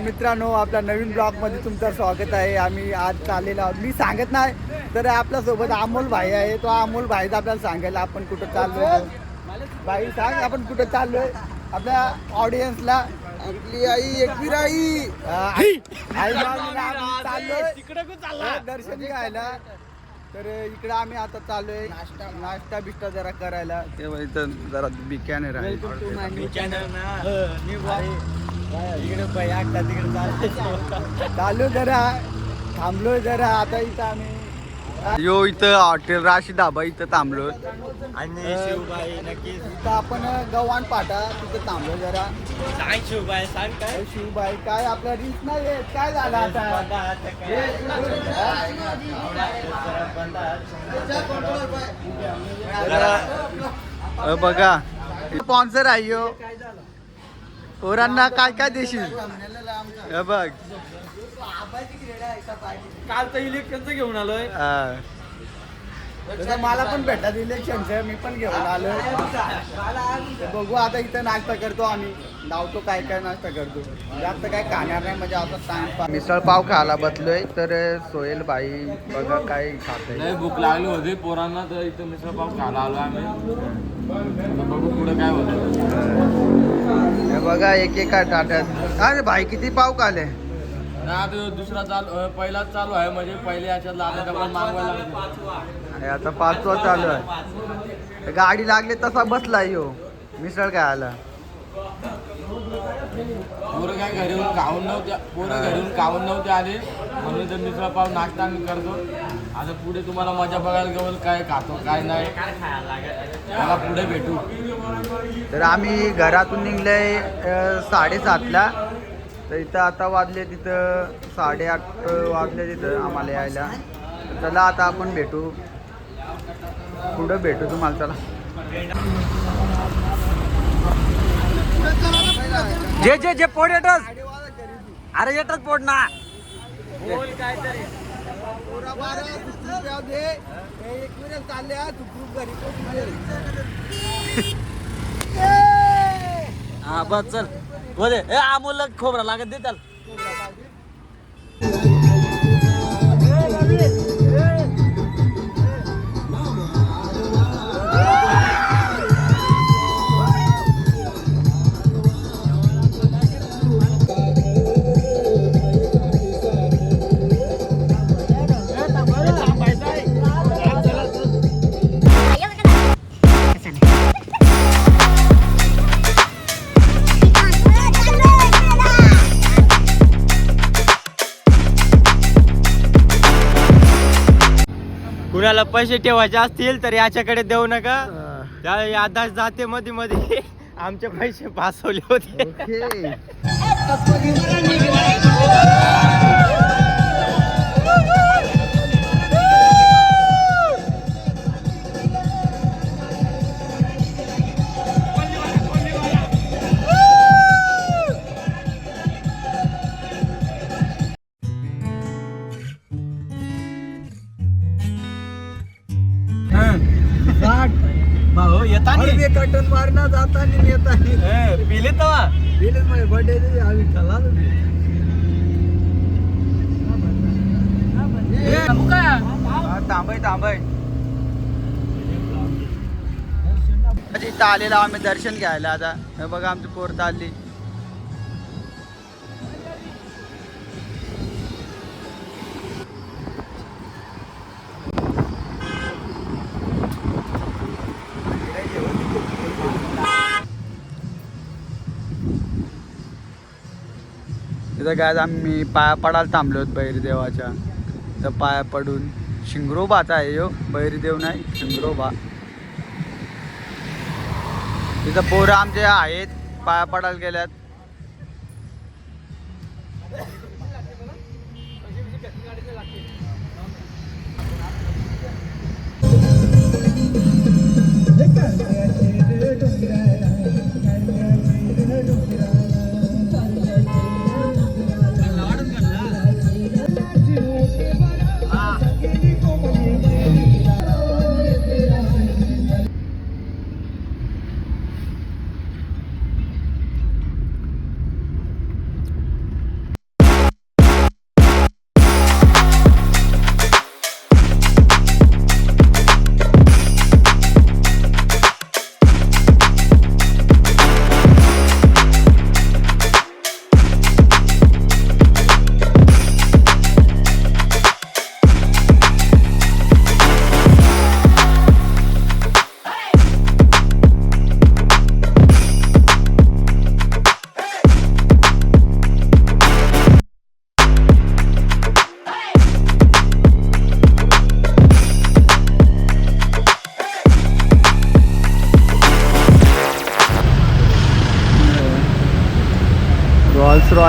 मित्रांनो, आपल्या नवीन ब्लॉग मध्ये तुमचं स्वागत आहे. आम्ही आज चाललेलो आहोत. मी सांगत नाही तर आपल्या सोबत अमोल भाई आहे. तो अमोल भाईच आपल्याला सांगायला आपण कुठं चाललोय. भाई सांग, आपण कुठं चाललोय आपल्या ऑडियन्सला. आपली आई एकवीर आई चाललोय दर्शन घ्यायला. तर इकडे आम्ही आता चाललोय नाश्ता बिष्टा जरा करायला. तेव्हा इथं जरा बिकॅनर आहे. चालू जरा थांबलोय जरा. आता इथं आम्ही इथं हॉटेल राशी धाबा इथं थांबलोय. आणि शिवबाई नक्की इथं आपण गव्हाण पाटा तिथं थांबलो जरा. काय शिवबाई सांग काय शिवबाई काय आपला रीच नाही येत. काय झालं आता बघा स्पॉन्सर आहे यो. पोरांना काय काय देशील बघ. काल तर इलेक्शनचं घेऊन आलोय. मला पण भेटत इलेक्शनचं. मी पण घेऊन आलोय. बघू आता इथं नाश्ता करतो आम्ही. लावतो काय काय नाश्ता करतो. जास्त काय खाणार नाही म्हणजे आता टाइमपास. मिसळ पाव खायला बसलोय. तर सोहेल भाई बघा काय खातोय. लय भूक लागली होती पोरांना तर इथं मिसळ पाव खायला आलो आम्ही. बघू पुढे काय होतं. हे बघा एकेका ताटात. अरे भाई किती पाव खाले. आता दुसरा पहिलाच चालू आहे म्हणजे पहिले याच्यातला आता डबल मागवायला लागतो. आणि आता पाचवा चालू आहे. गाडी लागली तसा बसला यो मिसळ खायला. पोरं काय घरी येऊन खाऊन नव्हते आले म्हणून तर मिसळ पाव नाश्ता आम्ही करतो. आता पुढे तुम्हाला मजा बघायला गेलं काय खातो काय नाही. मला पुढे भेटू. तर आम्ही घरातून निघलोय 7:30ला. तर इथं आता वाजले तिथं 8:30 वाजले तिथं आम्हाला यायला. चला आता आपण भेटू पुढं भेटू तुम्हाला. चला जे जे जे पोट येतच. अरे येतच पोट ना. हा बस चल बोले. अमोलला खोबरा लागत दे त्याला. कुणाला पैसे ठेवायचे असतील तर याच्याकडे देऊ नका. त्या यादाश जाते मध्ये मध्ये आमचे पैसे पासवले होते. भाऊ येतानी कटन मारणं जातानी येतानी पिले तवा दिलेच माझ्या बर्थडे आम्ही खाला. थांबाय इथं आलेला आम्ही दर्शन घ्यायला. आता हे बघा आमची पोर चालली. तिथं काय आम्ही पाया पडायला थांबलो होत बैरदेवाच्या. तर पाया पडून शिंगरोबाचा आहे यो, बैरदेव नाही शिंगरोबा. तिथं पोरं आमचे आहेत पाया पडायला गेल्यात.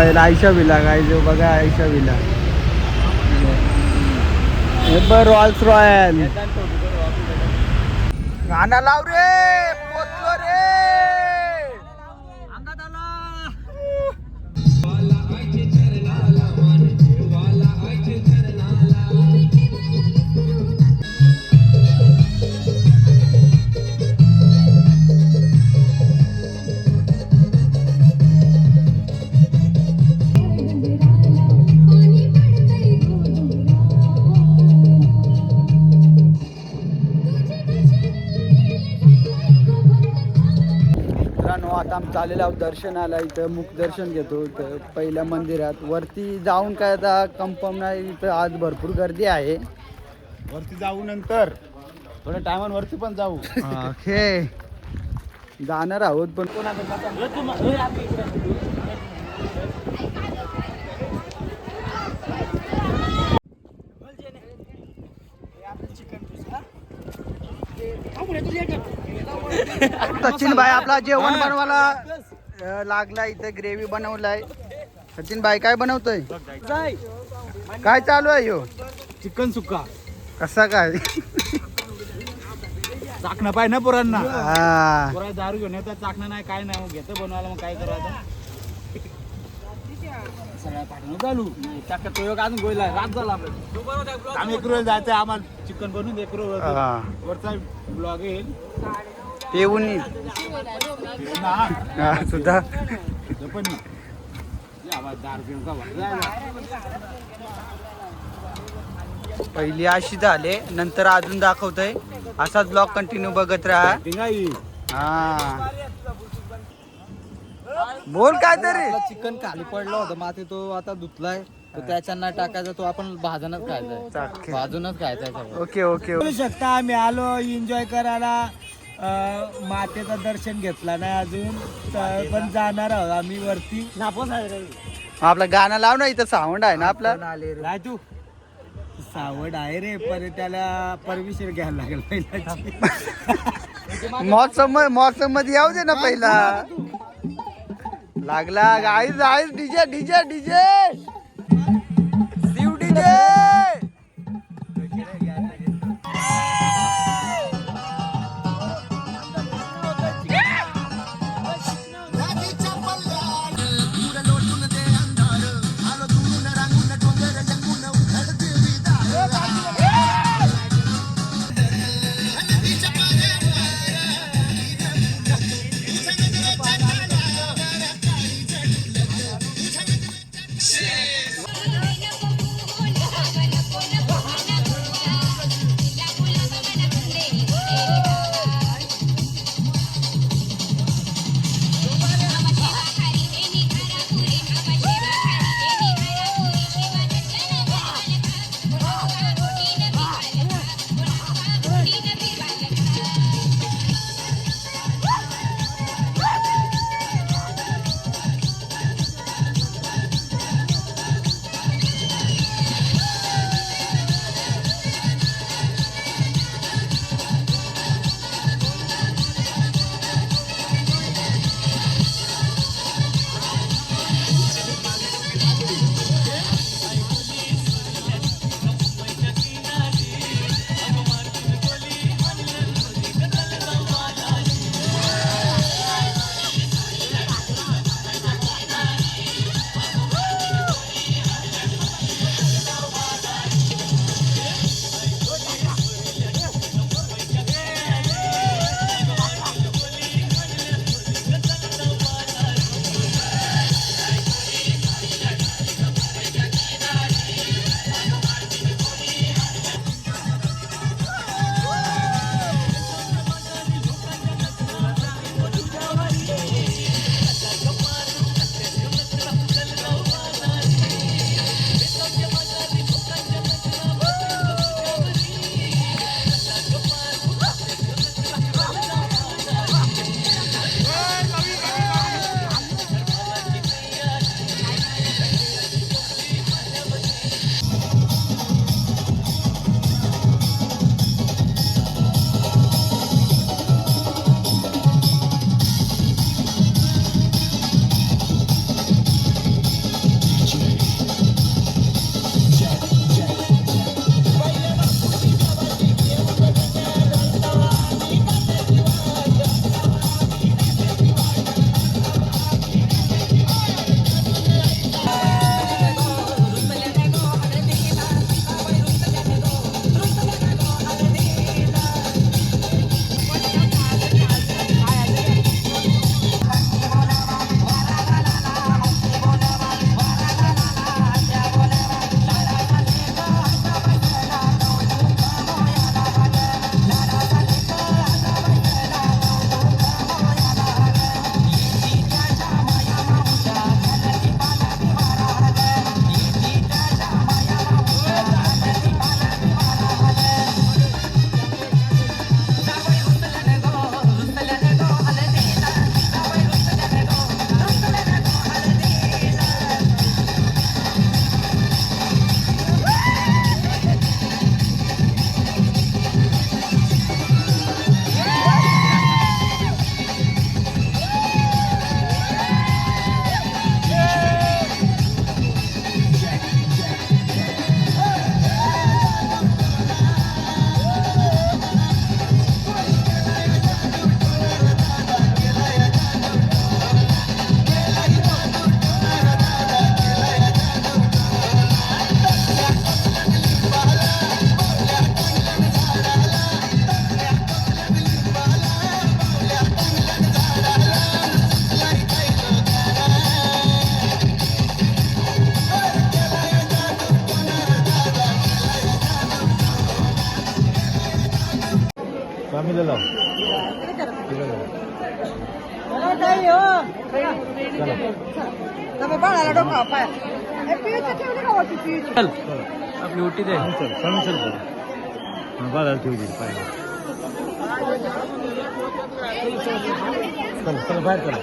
रॉयल आयशा विला काय जो बघा आयशा विला हे पण रॉल्स रॉयल गाणं लाव रे पोचलो रे आता आम्ही चाललेलो आहोत दर्शनाला इथं मुख दर्शन घेतो इथं पहिल्या मंदिरात वरती जाऊन काय आता कन्फर्म नाही इथं आज भरपूर गर्दी आहे वरती जाऊ नंतर थोड्या टायमांवरती पण जाऊ हे जाणार आहोत पण सचिन भाई आपला जेवण बनवायला लागला इथे ग्रेव्ही बनवलाय सचिन भाई काय बनवतोय काय चालू आहे ह्यो चिकन सुक्का कसा काय चाकणं पाय ना पोरांना हा. पोरा दारू घेऊन येतात चाकणं नाही काय नाही मग घेतं बनवायला मग काय करायचं सगळ्या पाठवून चालू चाकत तो योग अजून गोयला रात झाला आम्ही एक रोज जायचं आम्हाला चिकन बनवून एक रोज हा. वरचा ब्लॉग येईल पेऊन ना सुद्धा पण दारू घेऊन का पहिली अशी झाले नंतर अजून दाखवतोय असाच ब्लॉग कंटिन्यू बघत राहा हा बोल काय तरी चिकन खाली पडलं होतं माती तो आता धुतलाय तर त्याच्यानं टाकायचा तो आपण भाजूनच खायचा चाके. भाजूनच खायचा सगळं ओके ओके बोलू शकता आम्ही आलो एन्जॉय करायला मातेचं दर्शन घेतला नाही अजून पण जाणार आहोत आम्ही वरती आपलं गाणं लाव ना इथं साऊंड आहे ना आपला राजू सावड आहे रे पण त्याला परमिशन घ्यायला लागेल पहिला मौसम मध्ये येऊ दे ना पहिला लागला आईज आईज DJ DJ DJ Shiv DJ मम्मीला लाव चल आपली ओटी दे चल बघायला ठेवली पाहिजे चल बाहेर चला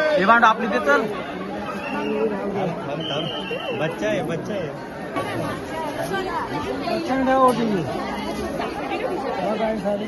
हे भांड आपली दे चल बच्चा आहे सारी